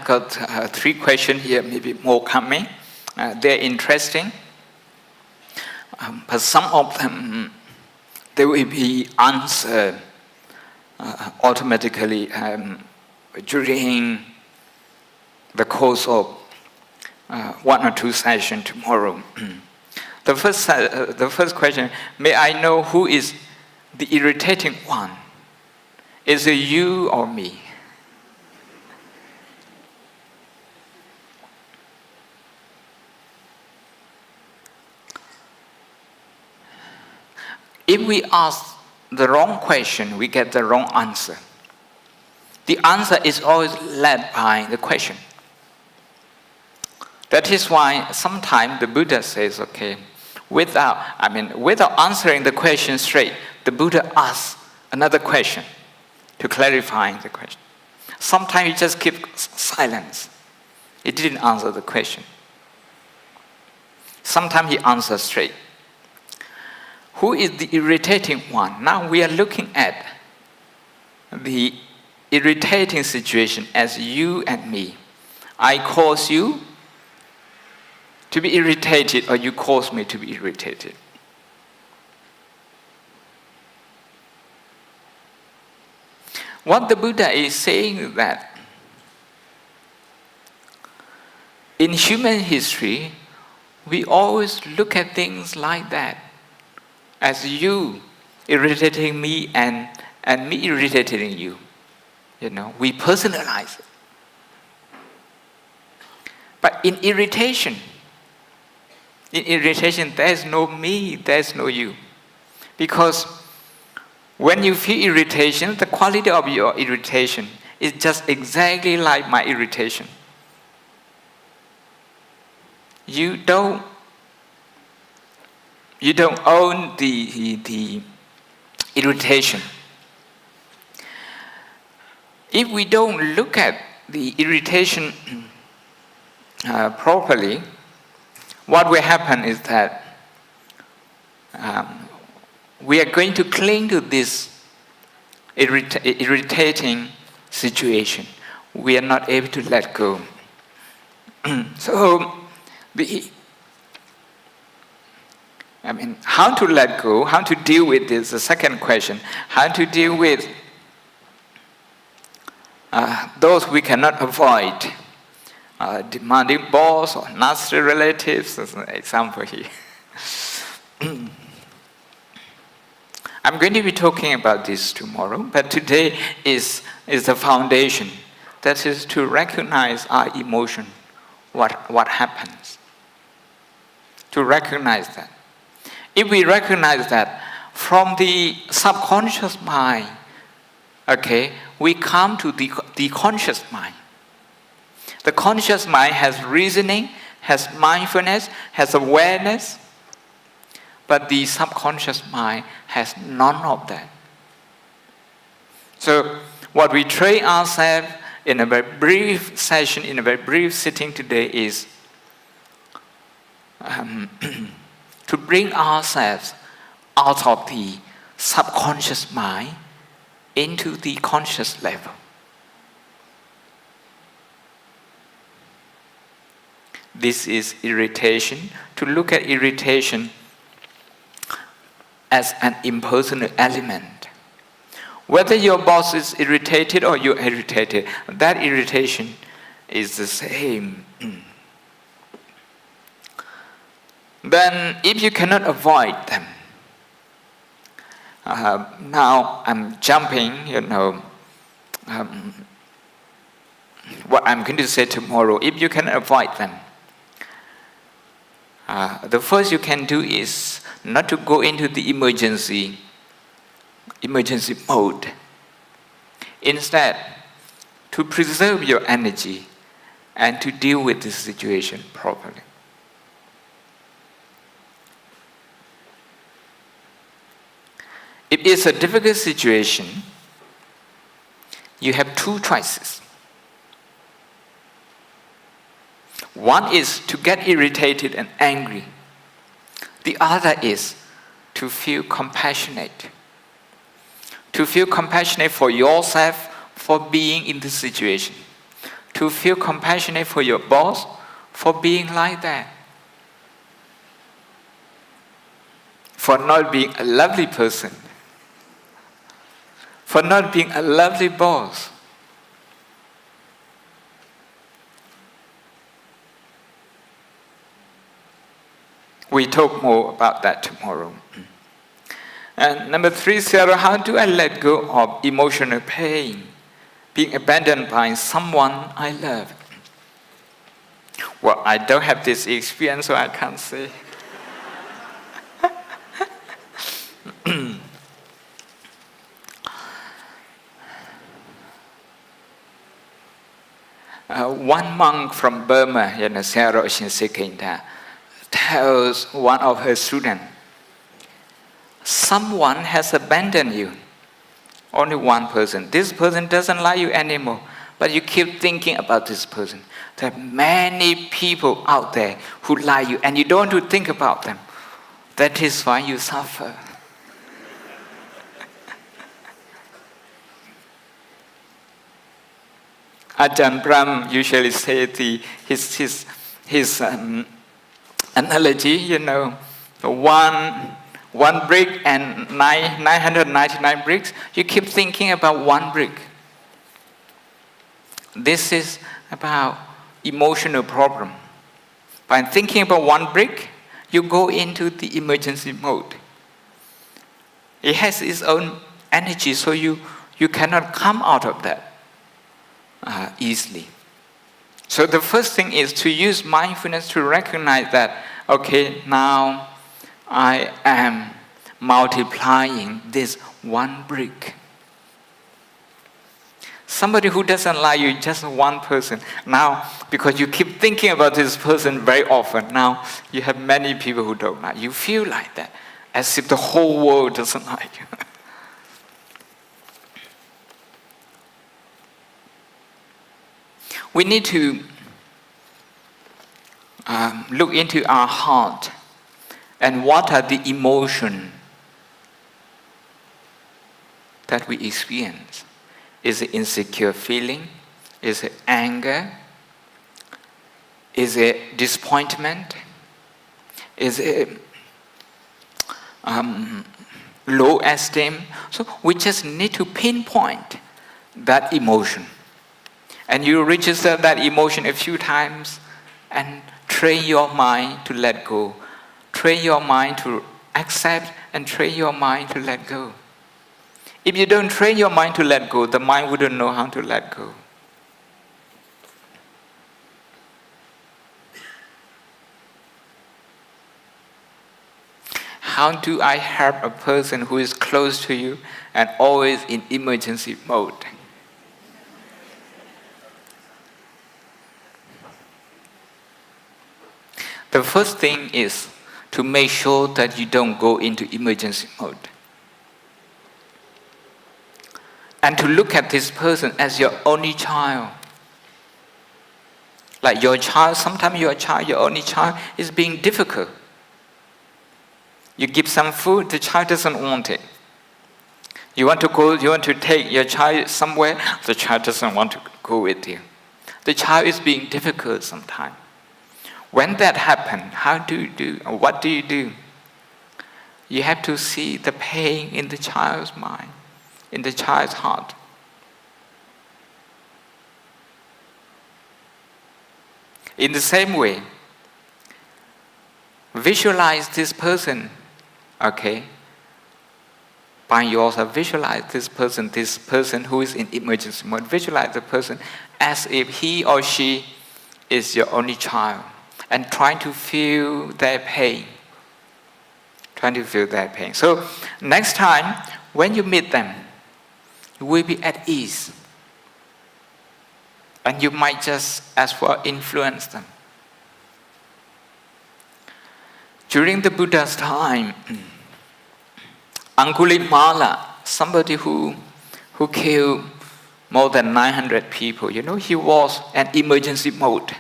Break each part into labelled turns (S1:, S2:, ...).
S1: got 3 questions here, maybe more coming. They're interesting. But some of them, they will be answered automatically during the course of 1 or 2 sessions tomorrow. The first question, may I know who is the irritating one? Is it you or me? If we ask the wrong question, we get the wrong answer. The answer is always led by the question. That is why sometimes the Buddha says, okay, without answering the question straight, the Buddha asks another question to clarify the question. Sometimes he just keeps silence. He didn't answer the question. Sometimes he answers straight. Who is the irritating one? Now we are looking at the irritating situation as you and me. I cause you to be irritated, or you cause me to be irritated. What the Buddha is saying is that in human history, we always look at things like that, as you irritating me and me irritating you. We personalize it. But in irritation, there's no me, there's no you. Because when you feel irritation, the quality of your irritation is just exactly like my irritation. You don't own the irritation. If we don't look at the irritation properly, what will happen is that we are going to cling to this irritating situation. We are not able to let go. So, how to let go, how to deal with this, the second question. How to deal with those we cannot avoid. Demanding boss or nasty relatives, as an example here. I'm going to be talking about this tomorrow, but today is the foundation. That is to recognize our emotion, what happens. To recognize that. If we recognize that from the subconscious mind, okay, we come to the conscious mind. The conscious mind has reasoning, has mindfulness, has awareness, but the subconscious mind has none of that. So what we train ourselves in a very brief session, in a very brief sitting today is to bring ourselves out of the subconscious mind into the conscious level. This is irritation. To look at irritation as an impersonal element. Whether your boss is irritated or you're irritated, that irritation is the same. Then, if you cannot avoid them, now I'm jumping, what I'm going to say tomorrow. If you can avoid them, the first you can do is not to go into the emergency mode. Instead, to preserve your energy and to deal with this situation properly. If it's a difficult situation, you have 2 choices. One is to get irritated and angry. The other is to feel compassionate. To feel compassionate for yourself for being in this situation. to feel compassionate for your boss for being like that, for not being a lovely person, for not being a lovely boss. We talk more about that tomorrow. And number 3, Sarah, how do I let go of emotional pain, being abandoned by someone I love? Well, I don't have this experience, so I can't say. One monk from Burma, Sarah Shinsekinda, tells one of her students, someone has abandoned you. Only one person. This person doesn't like you anymore, but you keep thinking about this person. There are many people out there who like you, and you don't want to think about them. That is why you suffer. Ajahn Brahm usually say his analogy, one brick and 999 bricks. You keep thinking about one brick. This is about emotional problem. By thinking about one brick, you go into the emergency mode. It has its own energy, so you cannot come out of that easily. So the first thing is to use mindfulness to recognize that, okay, now I am multiplying this one brick. Somebody who doesn't like you, just one person. Now, because you keep thinking about this person very often, now you have many people who don't like you. You feel like that, as if the whole world doesn't like you. We need to look into our heart and what are the emotions that we experience. Is it insecure feeling? Is it anger? Is it disappointment? Is it low esteem? So we just need to pinpoint that emotion. And you register that emotion a few times and train your mind to let go. Train your mind to accept and train your mind to let go. If you don't train your mind to let go, the mind wouldn't know how to let go. How do I help a person who is close to you and always in emergency mode? The first thing is to make sure that you don't go into emergency mode. And to look at this person as your only child. Like your child, sometimes your only child is being difficult. You give some food, the child doesn't want it. You want to take your child somewhere, the child doesn't want to go with you. The child is being difficult sometimes. When that happens, what do you do? You have to see the pain in the child's mind, in the child's heart. In the same way, visualize this person, okay? By yourself, visualize this person who is in emergency mode. Visualize the person as if he or she is your only child. And trying to feel their pain. So next time, when you meet them, you will be at ease. And you might just, as well, influence them. During the Buddha's time, Angulimala, somebody who killed more than 900 people, he was in emergency mode.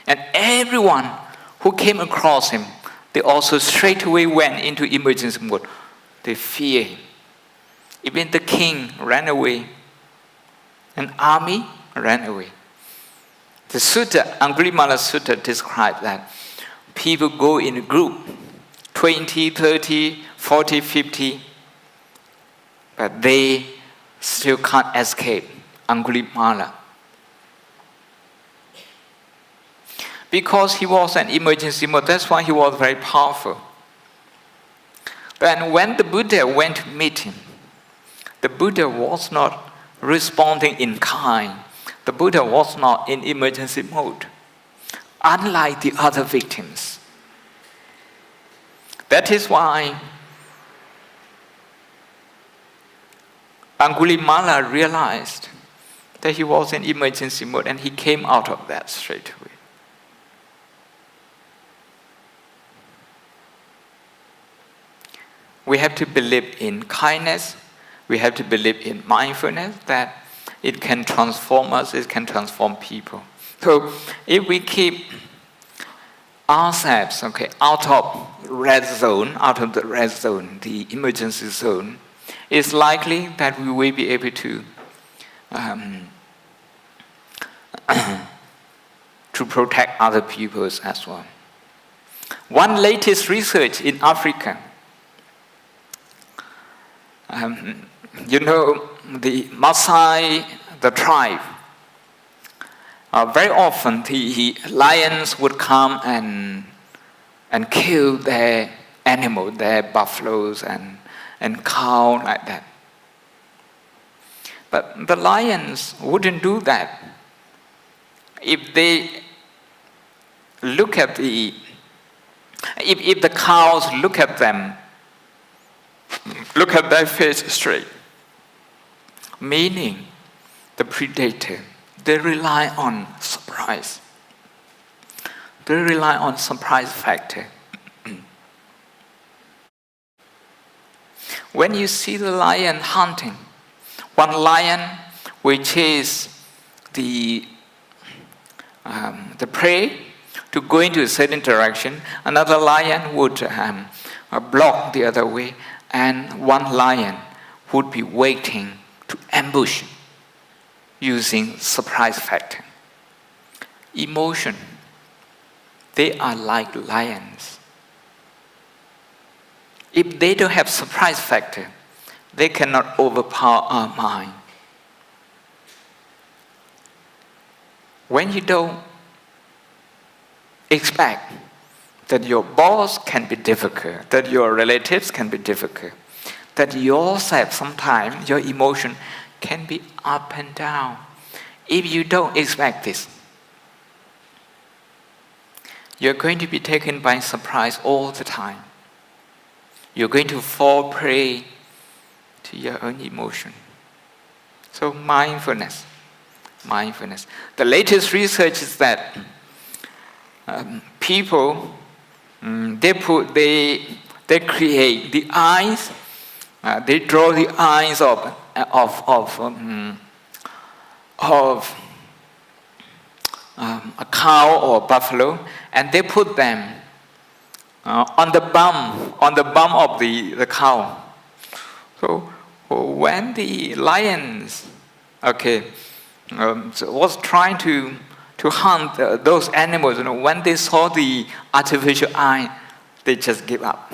S1: And everyone who came across him, they also straight away went into emergency mode. They fear him. Even the king ran away. An army ran away. The sutta, Angulimala Sutta, describes that people go in a group, 20, 30, 40, 50, but they still can't escape Angulimala. Because he was an emergency mode, that's why he was very powerful. But when the Buddha went to meet him, the Buddha was not responding in kind. The Buddha was not in emergency mode, unlike the other victims. That is why Angulimala realized that he was in emergency mode, and he came out of that straight away. We have to believe in kindness. We have to believe in mindfulness, that it can transform us, it can transform people. So if we keep ourselves out of red zone, out of the red zone, the emergency zone, it's likely that we will be able to to protect other people as well. One latest research in Africa, the Maasai, the tribe, very often the lions would come and kill their animals, their buffaloes and cow like that. But the lions wouldn't do that. If they look at if the cows look at them, look at their face straight, meaning the predator, they rely on surprise. They rely on surprise factor. When you see the lion hunting, one lion will chase the prey to go into a certain direction, another lion would block the other way, and one lion would be waiting to ambush using surprise factor. Emotion, they are like lions. If they don't have surprise factor, they cannot overpower our mind. When you don't expect that your boss can be difficult, that your relatives can be difficult, that yourself sometimes, your emotion can be up and down. If you don't expect this, you're going to be taken by surprise all the time. You're going to fall prey to your own emotion. So mindfulness. The latest research is that people, they create the eyes, they draw the eyes of a cow or a buffalo, and they put them on the bum of the cow. So when the lions, was trying to hunt those animals, when they saw the artificial eye, they just give up.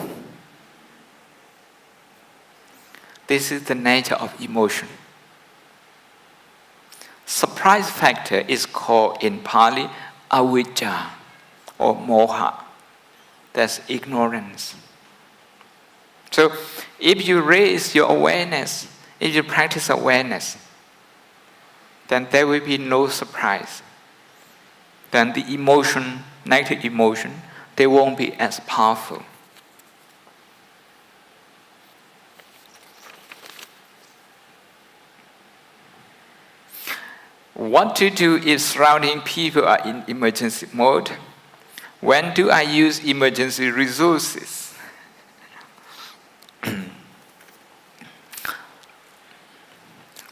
S1: This is the nature of emotion. Surprise factor is called in Pali avijja or moha. That's ignorance. So if you raise your awareness, if you practice awareness, then there will be no surprise. Then the emotion, negative emotion, they won't be as powerful. What to do if surrounding people are in emergency mode? When do I use emergency resources?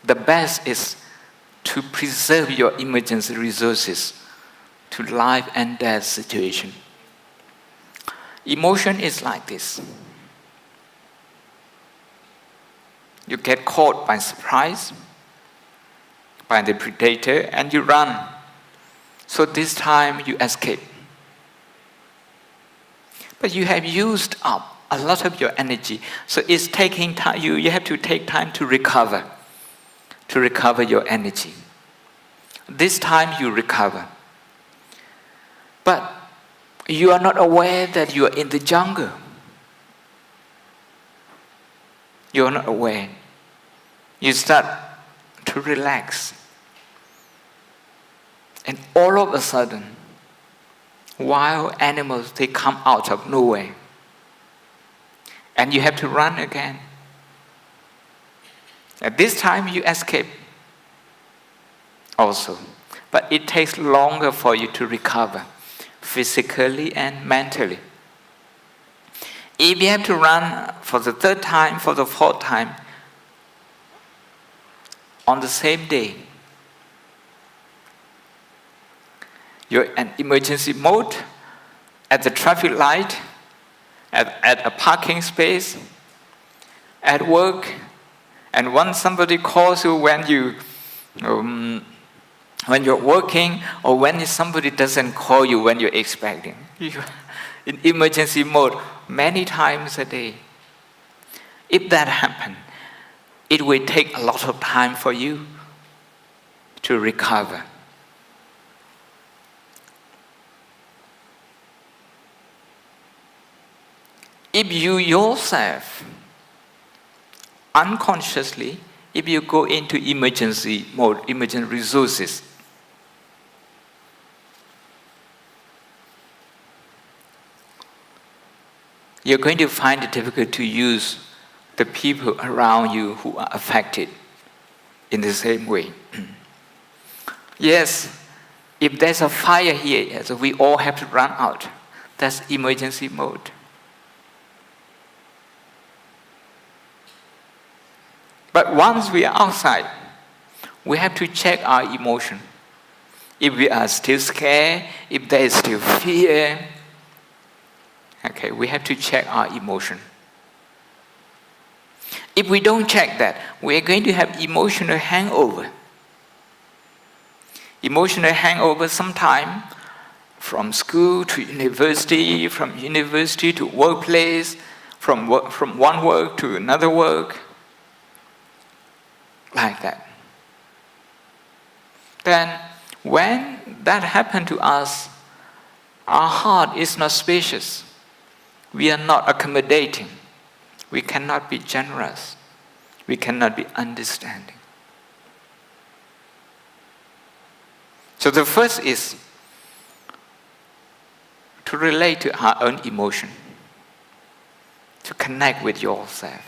S1: The best is to preserve your emergency resources to life and death situation. Emotion is like this. You get caught by surprise. by the predator and you run. So this time you escape. But you have used up a lot of your energy. So it's taking time. You have to take time to recover your energy. This time you recover. But you are not aware that you are in the jungle. You are not aware. You start to relax. And all of a sudden, wild animals, they come out of nowhere. And you have to run again. At this time, you escape also. But it takes longer for you to recover, physically and mentally. If you have to run for the third time, for the fourth time, on the same day, you're in emergency mode, at the traffic light, at a parking space, at work, and once somebody calls you when you're working, or when somebody doesn't call you when you're expecting, you're in emergency mode many times a day. If that happens, it will take a lot of time for you to recover. If you yourself, unconsciously, if you go into emergency mode, emergency resources, you're going to find it difficult to use the people around you who are affected in the same way. Yes, if there's a fire here, so we all have to run out. That's emergency mode. But once we are outside, we have to check our emotion. If we are still scared, if there is still fear, okay, we have to check our emotion. If we don't check that, we are going to have emotional hangover. Emotional hangover sometime from school to university, from university to workplace, from one work to another work, like that. Then when that happened to us, our heart is not spacious. We are not accommodating. We cannot be generous. We cannot be understanding. So the first is to relate to our own emotion, to connect with yourself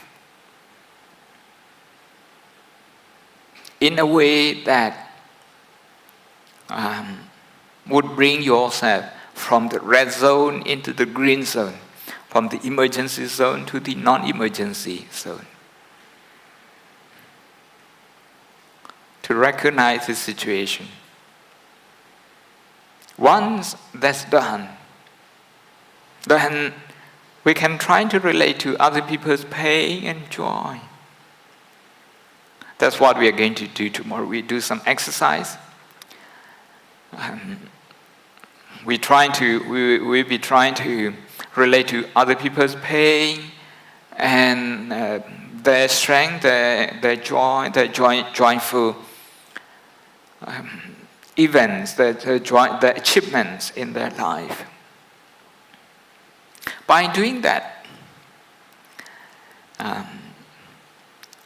S1: in a way that would bring yourself from the red zone into the green zone, from the emergency zone to the non-emergency zone. To recognize the situation. Once that's done, then we can try to relate to other people's pain and joy. That's what we are going to do tomorrow. We do some exercise. We'll be trying to relate to other people's pain and their strength, their joy, their joyful events, their achievements in their life. By doing that,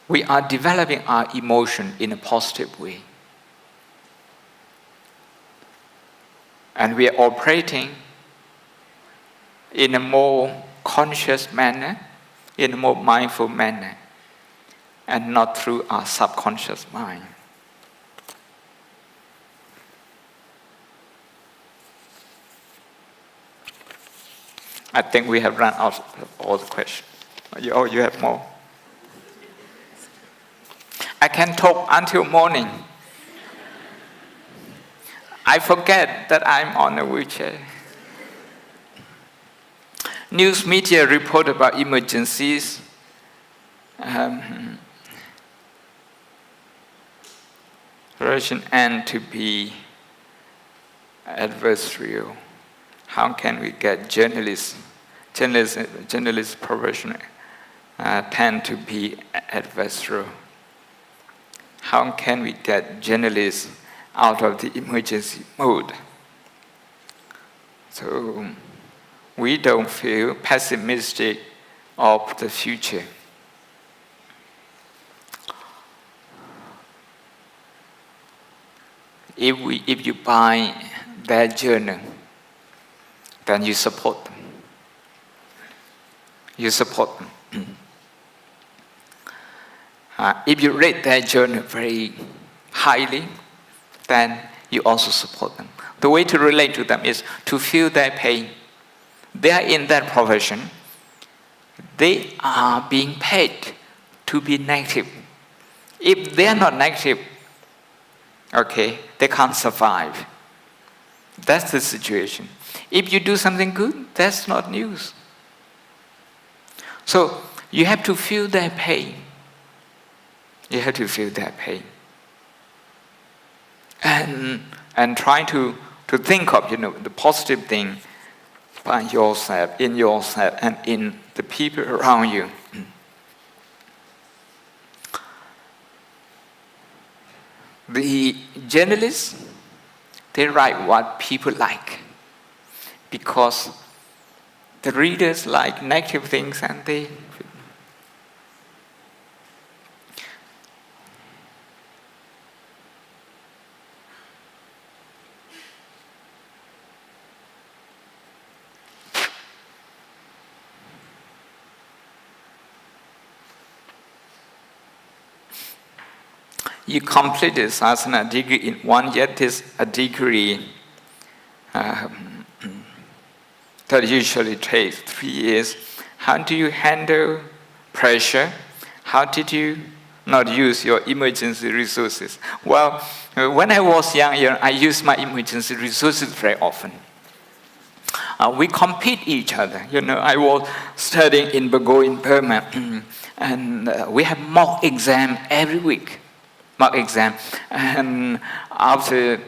S1: we are developing our emotion in a positive way. And we are operating in a more conscious manner, in a more mindful manner, and not through our subconscious mind. I think we have run out of all the questions. You have more? I can talk until morning. I forget that I'm on a wheelchair. News media report about emergencies. profession and to be adversarial. How can we get journalists profession tend to be adversarial? How can we get journalists out of the emergency mode? So we don't feel pessimistic of the future. If you buy their journal, then you support them. You support them. If you rate their journal very highly, then you also support them. The way to relate to them is to feel their pain. They are in that profession. They are being paid to be negative. If they are not negative, okay, they can't survive. That's the situation. If you do something good, that's not news. So you have to feel their pain. You have to feel their pain. And try to think of, the positive thing by yourself, in yourself, and in the people around you. The journalists, they write what people like, because the readers like negative things, and they... You complete this asana degree in 1 year. This a degree that usually takes 3 years. How do you handle pressure? How did you not use your emergency resources? Well, when I was younger, I used my emergency resources very often. We compete each other. I was studying in Bago in Burma, and we have mock exam every week. Mock exam, and after,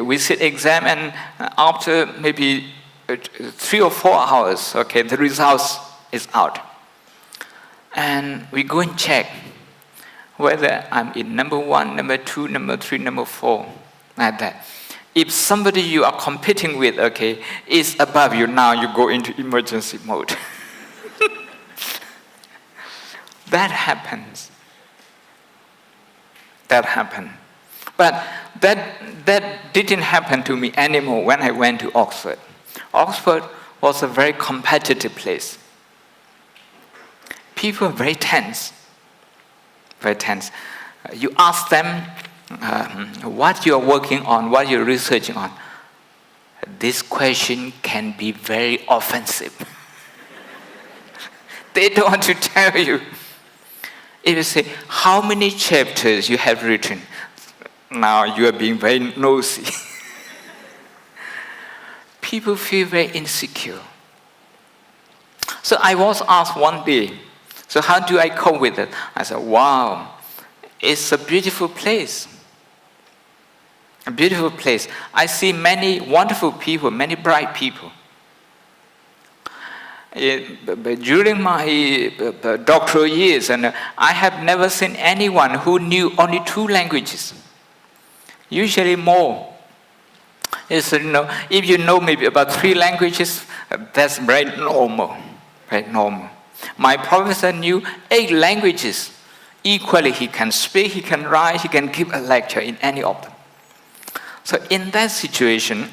S1: we sit exam, and after maybe 3 or 4 hours, the results is out. And we go and check whether I'm in number 1, number 2, number 3, number 4, like that. If somebody you are competing with, is above you, now you go into emergency mode. That happens. That happened. But that didn't happen to me anymore when I went to Oxford. Oxford was a very competitive place. People are very tense. Very tense. You ask them what you're working on, what you're researching on. This question can be very offensive. They don't want to tell you. If you say, how many chapters you have written? Now you are being very nosy. People feel very insecure. So I was asked one day, so how do I cope with it? I said, wow, it's a beautiful place. A beautiful place. I see many wonderful people, many bright people. During my doctoral years, and I have never seen anyone who knew only 2 languages. Usually more. If you know maybe about 3 languages, that's very normal. Very normal. My professor knew 8 languages. Equally, he can speak, he can write, he can give a lecture in any of them. So in that situation,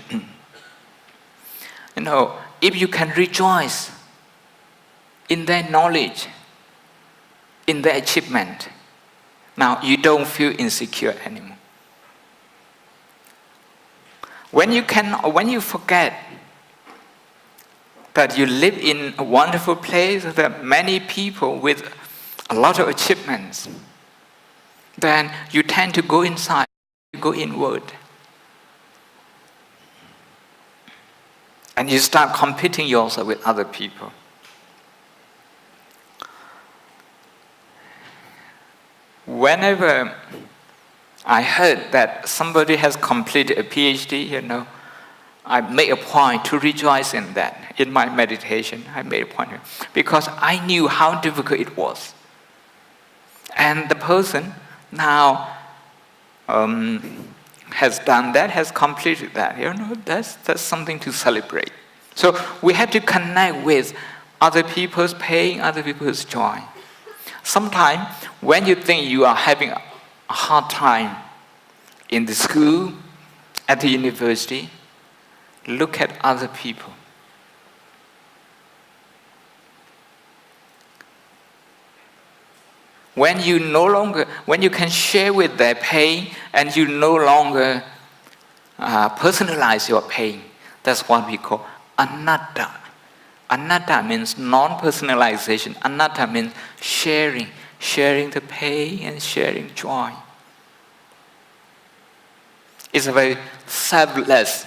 S1: if you can rejoice in their knowledge, in their achievement, now you don't feel insecure anymore. When you forget that you live in a wonderful place, there are many people with a lot of achievements, then you tend to go inside, go inward. And you start competing yourself with other people. Whenever I heard that somebody has completed a PhD, I made a point to rejoice in that. In my meditation, I made a point because I knew how difficult it was. And the person now has done that, has completed that. That's something to celebrate. So we have to connect with other people's pain, other people's joy. Sometimes when you think you are having a hard time in the school, at the university, look at other people. When you can share with their pain and you no longer personalize your pain, that's what we call anatta. Anatta means non-personalization. Anatta means sharing the pain and sharing joy. It's a very selfless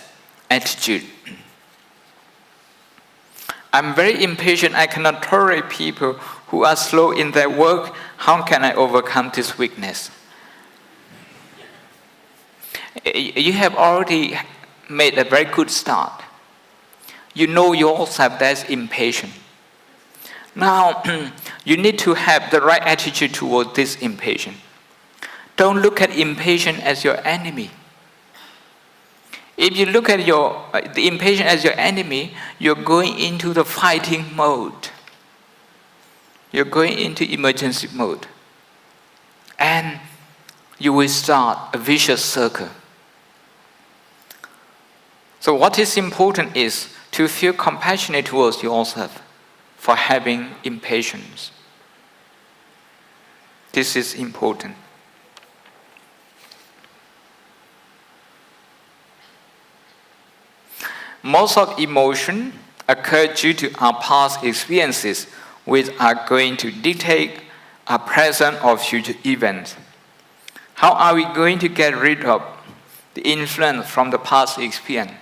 S1: attitude. I'm very impatient. I cannot tolerate people who are slow in their work. How can I overcome this weakness? You have already made a very good start. You know yourself that's impatient. Now, you need to have the right attitude toward this impatience. Don't look at impatience as your enemy. If you look at the impatient as your enemy, you're going into the fighting mode. You're going into emergency mode. And you will start a vicious circle. So what is important is to feel compassionate towards yourself for having impatience. This is important. Most of emotion occur due to our past experiences, which are going to dictate our present or future events. How are we going to get rid of the influence from the past experience?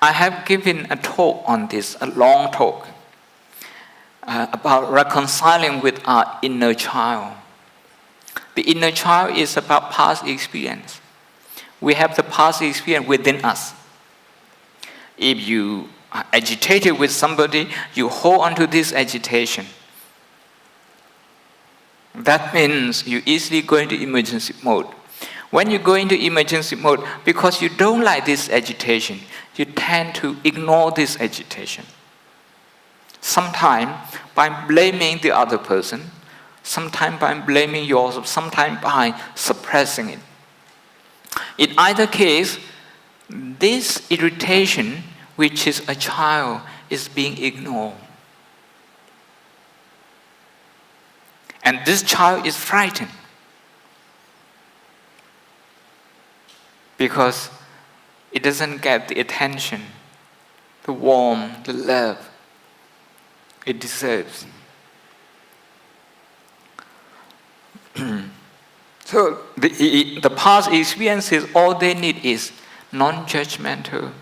S1: I have given a talk on this, a long talk, about reconciling with our inner child. The inner child is about past experience. We have the past experience within us. If you are agitated with somebody, you hold on to this agitation. That means you easily go into emergency mode. When you go into emergency mode, because you don't like this agitation, you tend to ignore this agitation. Sometimes by blaming the other person, sometimes by blaming yourself, sometimes by suppressing it. In either case, this irritation, which is a child, is being ignored. And this child is frightened because it doesn't get the attention, the warmth, the love it deserves. So the past experiences, all they need is non-judgmental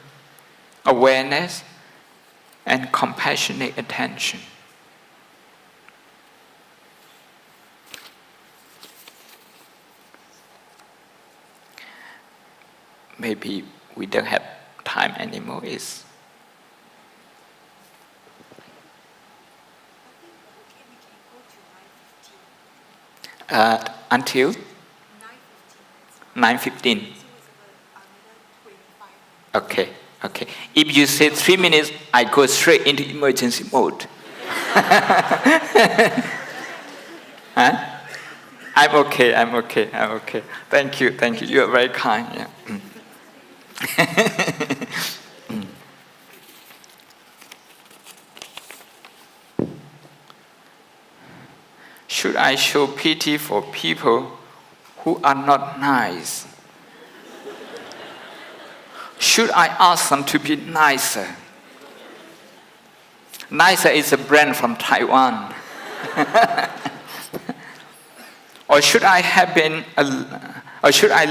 S1: awareness and compassionate attention. Maybe we don't have time anymore. Until 9:15. Okay. If you say 3 minutes, I go straight into emergency mode. Huh? I'm okay. Thank you. You are very kind. Yeah. Should I show pity for people who are not nice? Should I ask them to be nicer? Nicer is a brand from Taiwan. Or should I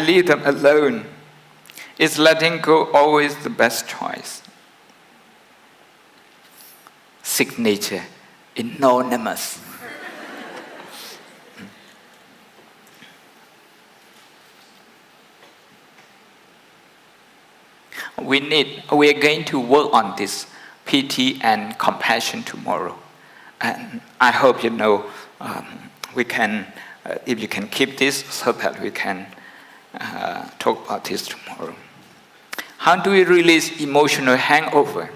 S1: leave them alone? Is letting go always the best choice? Signature, anonymous. We are going to work on this pity and compassion tomorrow. And I hope we can, if you can keep this so that we can talk about this tomorrow. How do we release emotional hangover?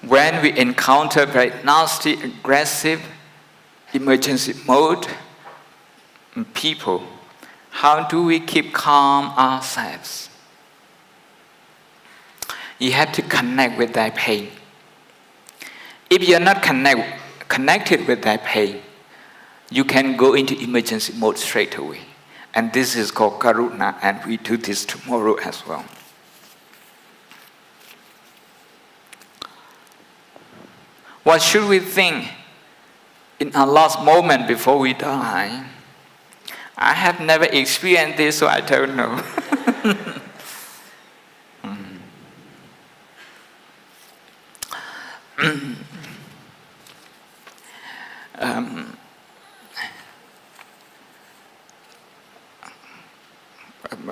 S1: When we encounter very nasty, aggressive, emergency mode people, how do we keep calm ourselves? You have to connect with that pain. If you are not connected with that pain, you can go into emergency mode straight away. And this is called karuna, and we do this tomorrow as well. What should we think in our last moment before we die? I have never experienced this, so I don't know.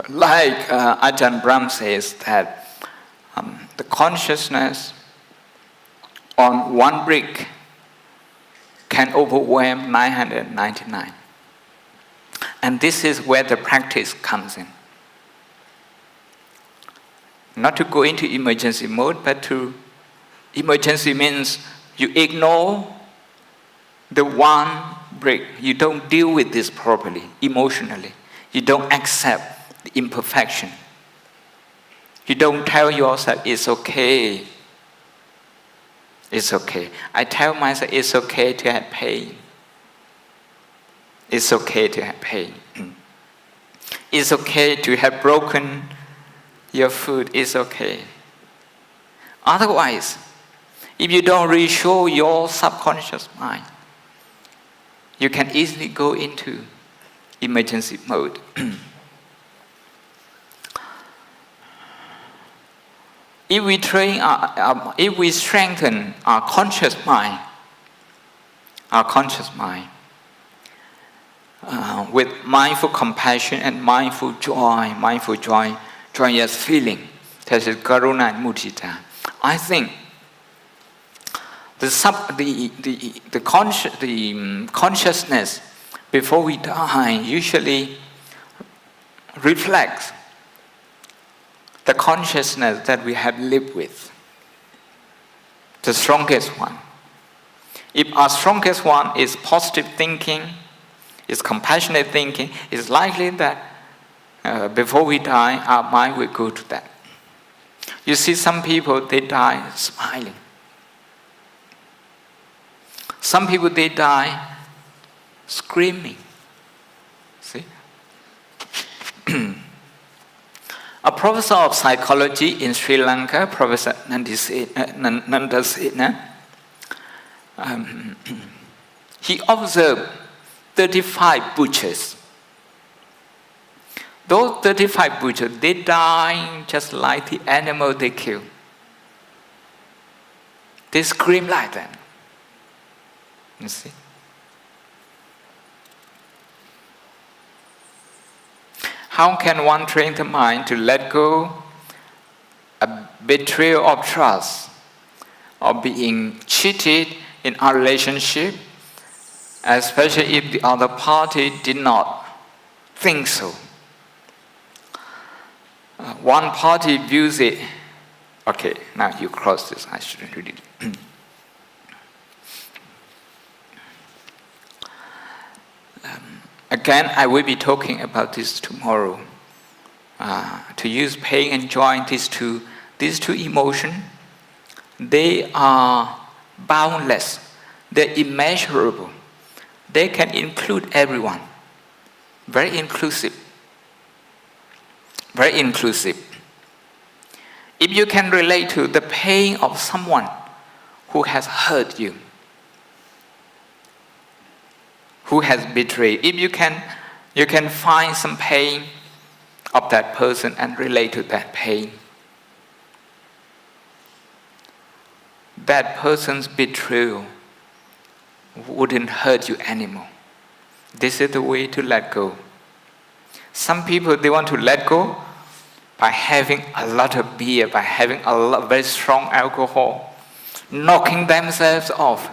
S1: Like Ajahn Brahm says that the consciousness on one brick can overwhelm 999. And this is where the practice comes in. Not to go into emergency mode, but to emergency means you ignore the one brick. You don't deal with this properly, emotionally. You don't accept the imperfection. You don't tell yourself, it's okay. It's okay. I tell myself, it's okay to have pain. It's okay to have pain. It's okay to have broken your foot. It's okay. Otherwise, if you don't reassure your subconscious mind, you can easily go into emergency mode. If we strengthen our conscious mind, with mindful compassion and mindful joyous feeling, that is karuna and mudita, I think the consciousness before we die usually reflects the consciousness that we have lived with, the strongest one. If our strongest one is positive thinking, is compassionate thinking, it's likely that before we die, our mind will go to that. You see, some people, they die smiling. Some people, they die screaming. See? A professor of psychology in Sri Lanka, Professor Nandasena, he observed 35 butchers. Those 35 butchers, they die just like the animal they kill. They scream like that. You see? How can one train the mind to let go a betrayal of trust or being cheated in our relationship, especially if the other party did not think so? One party views it. Okay, now you cross this. I shouldn't read it. Again, I will be talking about this tomorrow. To use pain and joy, these two emotions, they are boundless. They're immeasurable. They can include everyone. Very inclusive. Very inclusive. If you can relate to the pain of someone who has hurt you, who has betrayed, if you can find some pain of that person and relate to that pain, that person's betrayal wouldn't hurt you anymore. This is the way to let go. Some people, they want to let go by having a lot of beer, by having a lot, very strong alcohol, knocking themselves off.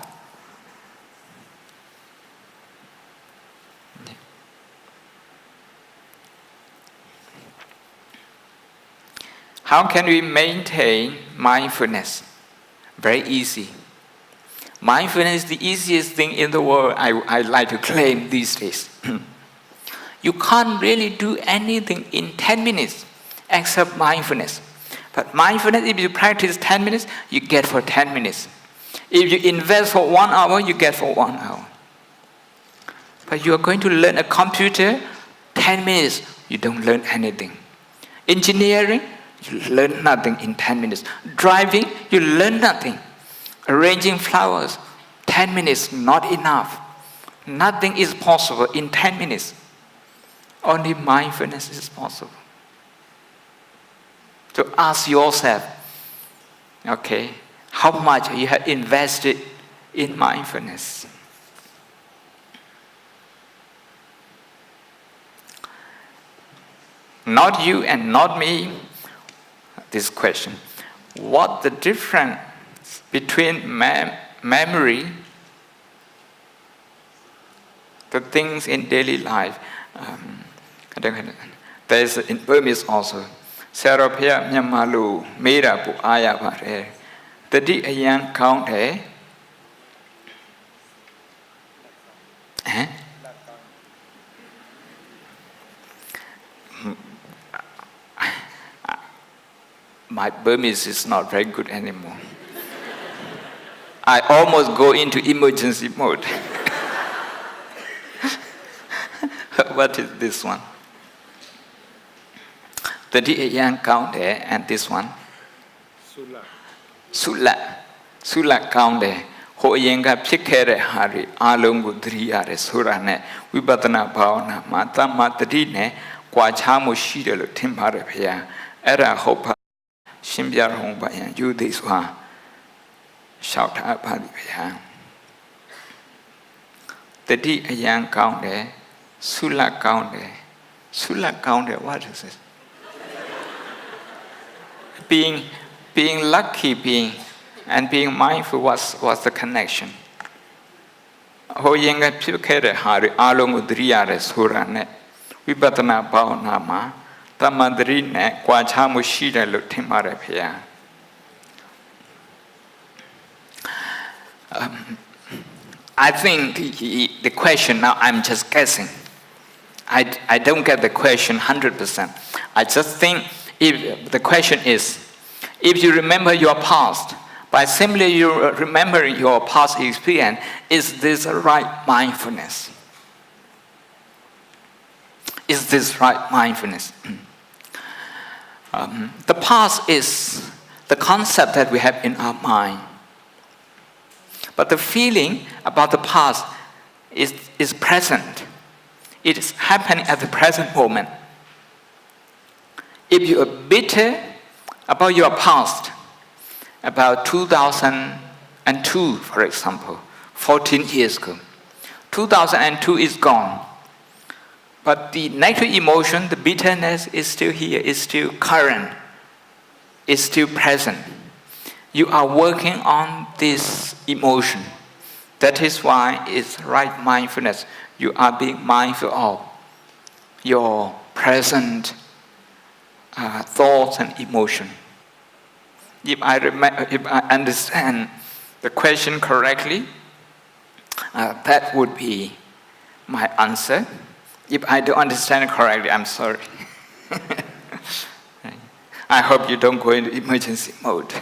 S1: How can we maintain mindfulness? Very easy. Mindfulness is the easiest thing in the world, I like to claim these days. You can't really do anything in 10 minutes except mindfulness. But mindfulness, if you practice 10 minutes, you get for 10 minutes. If you invest for 1 hour, you get for 1 hour. But you are going to learn a computer, 10 minutes, you don't learn anything. Engineering, you learn nothing in 10 minutes. Driving, you learn nothing. Arranging flowers, 10 minutes, not enough. Nothing is possible in 10 minutes. Only mindfulness is possible. So ask yourself, okay, how much you have invested in mindfulness? Not you and not me. This question. What the difference between memory, the things in daily life? There's in Burmese also. Sarapya Nyamalu Mera Pu Aya Pare. Tadi Ayan Count My Burmese is not very good anymore. I almost go into emergency mode. What is this one? The Diyan count there, and this one? Sula count there. Ho yenga pikere hari alongu driyare surane. Vibatana bhavana mata matadine kwachamu shidelo timbare paya. Era hopa shimbyar hongbayan you this one. Shout out paya. The Diyan count there. Sula count there. Sula count there, what is it? Being lucky, and being mindful was the connection. Ho yenga pikere hari alongu driyare surane. Vibatana bhavana ma tamadrine kwachamu shidelo timbare paya. I think the question now, I'm just guessing. I don't get the question 100%. I just think if the question is, if you remember your past, by simply you remembering your past experience, is this right mindfulness? Is this right mindfulness? The past is the concept that we have in our mind. But the feeling about the past is present. It is happening at the present moment. If you are bitter about your past, about 2002, for example, 14 years ago, 2002 is gone. But the negative emotion, the bitterness is still here, is still current, is still present. You are working on this emotion. That is why it's right mindfulness. You are being mindful of your present thoughts and emotion. If I understand the question correctly, that would be my answer. If I don't understand it correctly, I'm sorry. I hope you don't go into emergency mode.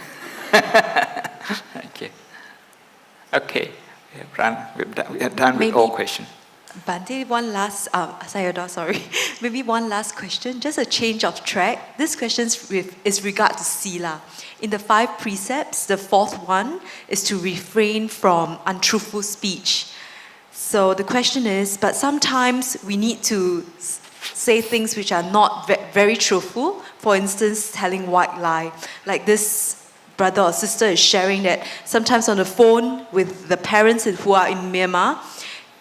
S1: Okay. Okay. We are done with all questions.
S2: Bhante, one last, Sayadaw, sorry. Maybe one last question, just a change of track. This question is regard to Sila. In the 5 precepts, the 4th one is to refrain from untruthful speech. So the question is, but sometimes we need to say things which are not very truthful. For instance, telling white lie. Like this brother or sister is sharing that sometimes on the phone with the parents who are in Myanmar,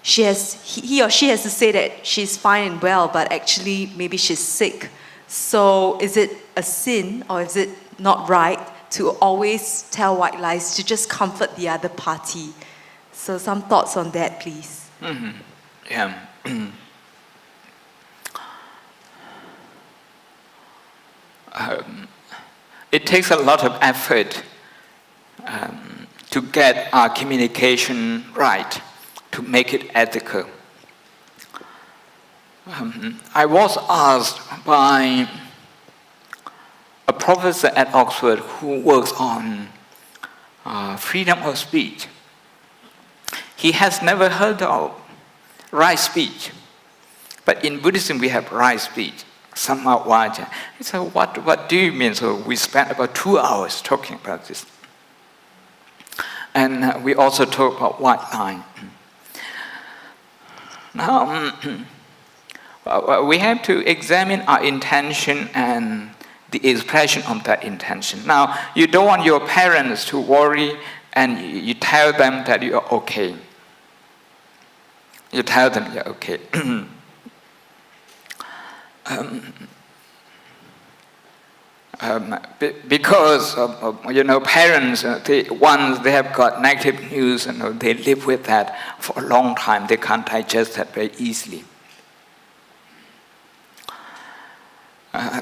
S2: he or she has to say that she's fine and well, but actually maybe she's sick. So is it a sin or is it not right to always tell white lies to just comfort the other party? So some thoughts on that, please.
S1: Yeah. It takes a lot of effort to get our communication right, to make it ethical. I was asked by a professor at Oxford who works on freedom of speech. He has never heard of right speech. But in Buddhism, we have right speech, samma vaca. He said, what do you mean? So we spent about 2 hours talking about this. And we also talk about white line. Now, we have to examine our intention and the expression of that intention. Now, you don't want your parents to worry and you tell them that you're okay. You tell them you're okay. Because parents, once they have got negative news, they live with that for a long time. They can't digest that very easily.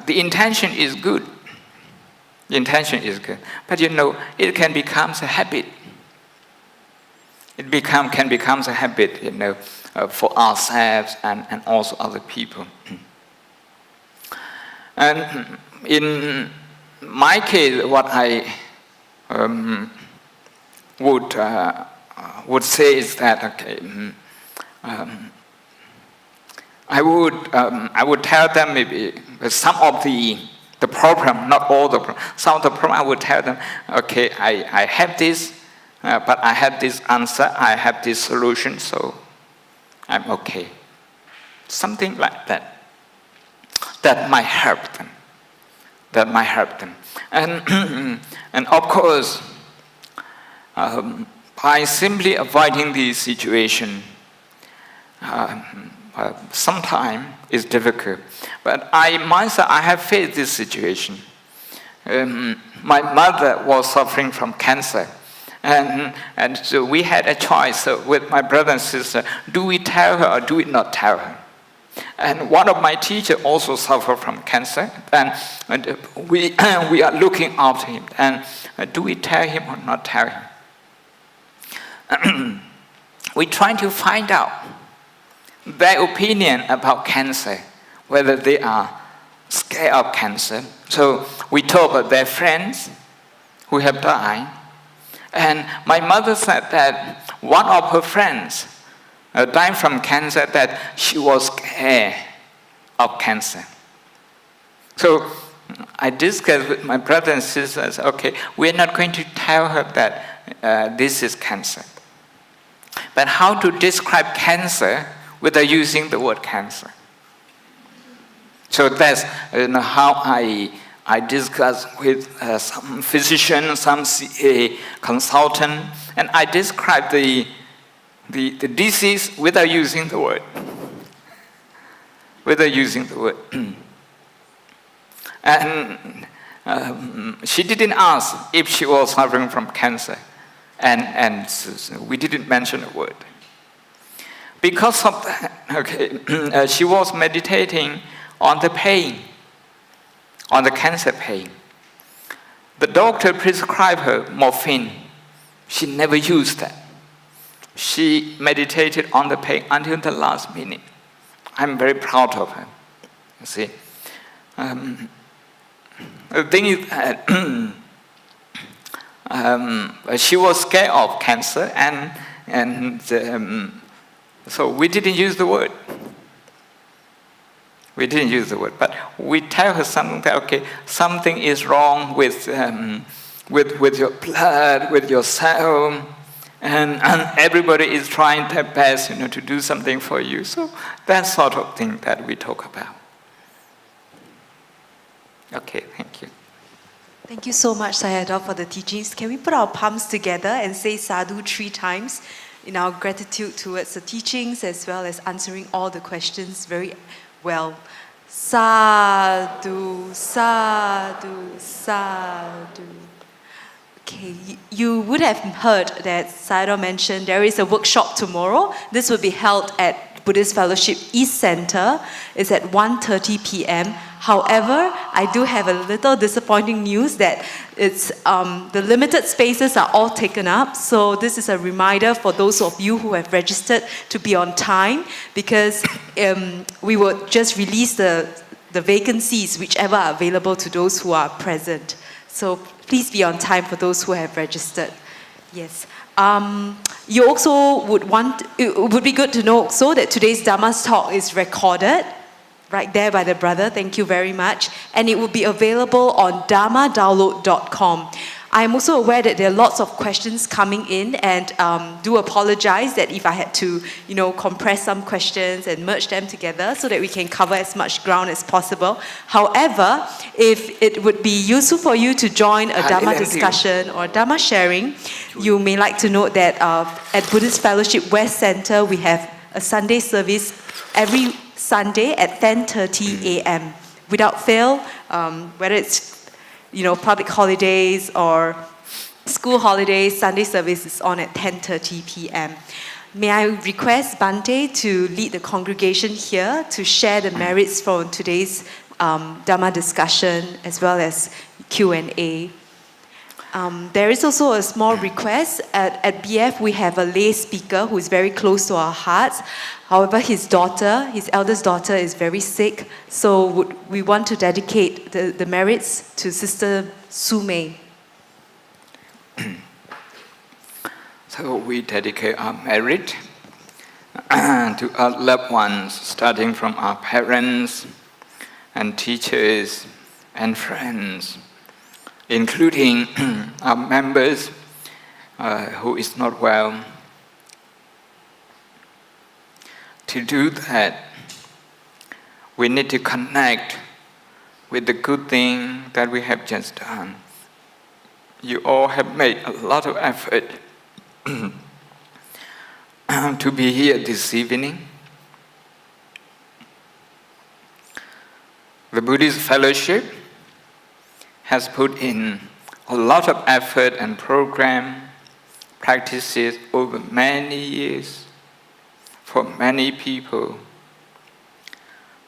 S1: The intention is good. The intention is good, but it can become a habit. It can become a habit, for ourselves and also other people. And in my case, what I would say is that I would tell them maybe some of the problem, not all the problem. Some of the problem I would tell them, okay, I have this, but I have this answer, I have this solution, so I'm okay. Something like that. That might help them. And of course, by simply avoiding the situation, sometimes it's difficult. But I have faced this situation. My mother was suffering from cancer. And so we had a choice with my brother and sister, do we tell her or do we not tell her? And one of my teachers also suffered from cancer, and we are looking after him. And do we tell him or not tell him? We try to find out their opinion about cancer, whether they are scared of cancer. So we talk about their friends who have died. And my mother said that one of her friends died from cancer, that she was scared of cancer. So I discussed with my brother and sisters, okay, we're not going to tell her that this is cancer. But how to describe cancer without using the word cancer? So that's how I discussed with some physician, some CA consultant, and I described the disease without using the word. And she didn't ask if she was suffering from cancer, and we didn't mention a word. Because of that, she was meditating on the pain, on the cancer pain. The doctor prescribed her morphine. She never used that. She meditated on the pain until the last minute. I'm very proud of her. You see, the thing is that she was scared of cancer, and so we didn't use the word. But we tell her something that, okay, something is wrong with your blood, with your cell, and everybody is trying their best, to do something for you. So that sort of thing that we talk about. Okay, thank you.
S2: Thank you so much, Sayadaw, for the teachings. Can we put our palms together and say sadhu 3 times in our gratitude towards the teachings as well as answering all the questions very well. Sadhu. sadhu, sadhu. Okay, you would have heard that Sayadaw mentioned there is a workshop tomorrow. This will be held at Buddhist Fellowship East Center. It's at 1:30 p.m. However, I do have a little disappointing news that it's the limited spaces are all taken up. So this is a reminder for those of you who have registered to be on time, because we will just release the vacancies, whichever are available to those who are present. So please be on time for those who have registered. Yes. You also it would be good to know also that today's Dhamma's talk is recorded right there by the brother. Thank you very much. And it will be available on dhammadownload.com. I'm also aware that there are lots of questions coming in, and do apologize that if I had to, compress some questions and merge them together so that we can cover as much ground as possible. However, if it would be useful for you to join a Dhamma discussion or Dhamma sharing, you may like to note that at Buddhist Fellowship West Center, we have a Sunday service every Sunday at 10:30 a.m. Without fail, whether it's public holidays or school holidays, Sunday service is on at 10:30 p.m. May I request Bante to lead the congregation here to share the merits from today's Dhamma discussion as well as Q&A. There is also a small request. At BF, we have a lay speaker who is very close to our hearts. However, his eldest daughter is very sick, so we want to dedicate the merits to Sister Su Mei.
S1: So we dedicate our merit to our loved ones, starting from our parents and teachers and friends, including our members who is not well. To do that, we need to connect with the good thing that we have just done. You all have made a lot of effort to be here this evening. The Buddhist Fellowship has put in a lot of effort and program practices over many years for many people.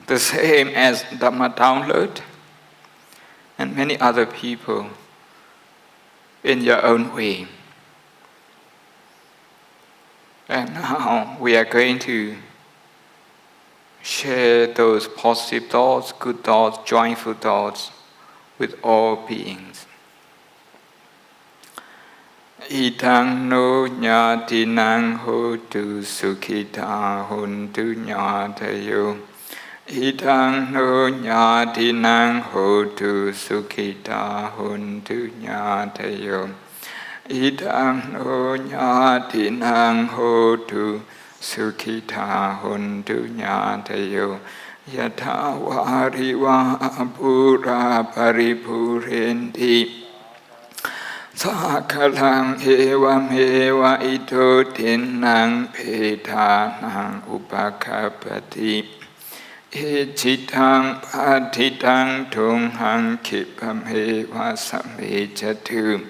S1: The same as Dhamma Download and many other people in your own way. And now we are going to share those positive thoughts, good thoughts, joyful thoughts with all beings. Idang no nyatinang hotu sukhita hontu nyatayo. Idang no nyatinang hotu sukhita hontu nyatayo. Idang no nyatinang hotu sukhita hontu nyatayo. Yatha variva apura paripurenti. Sakalang evam eva ito tinang petanang upakapati. Echitang patitang tunghang kipam eva samejatu.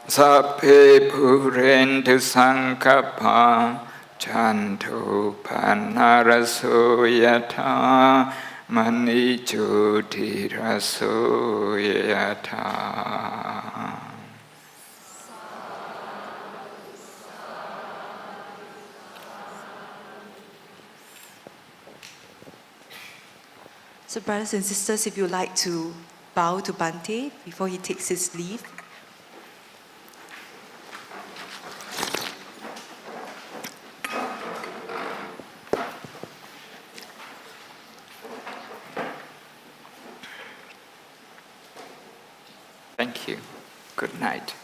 S1: Sape purentu sankapa chanto panaraso yata. Mani joti raso yata.
S2: So brothers and sisters, if you would like to bow to Bante before he takes his leave.
S1: Thank you. Good night.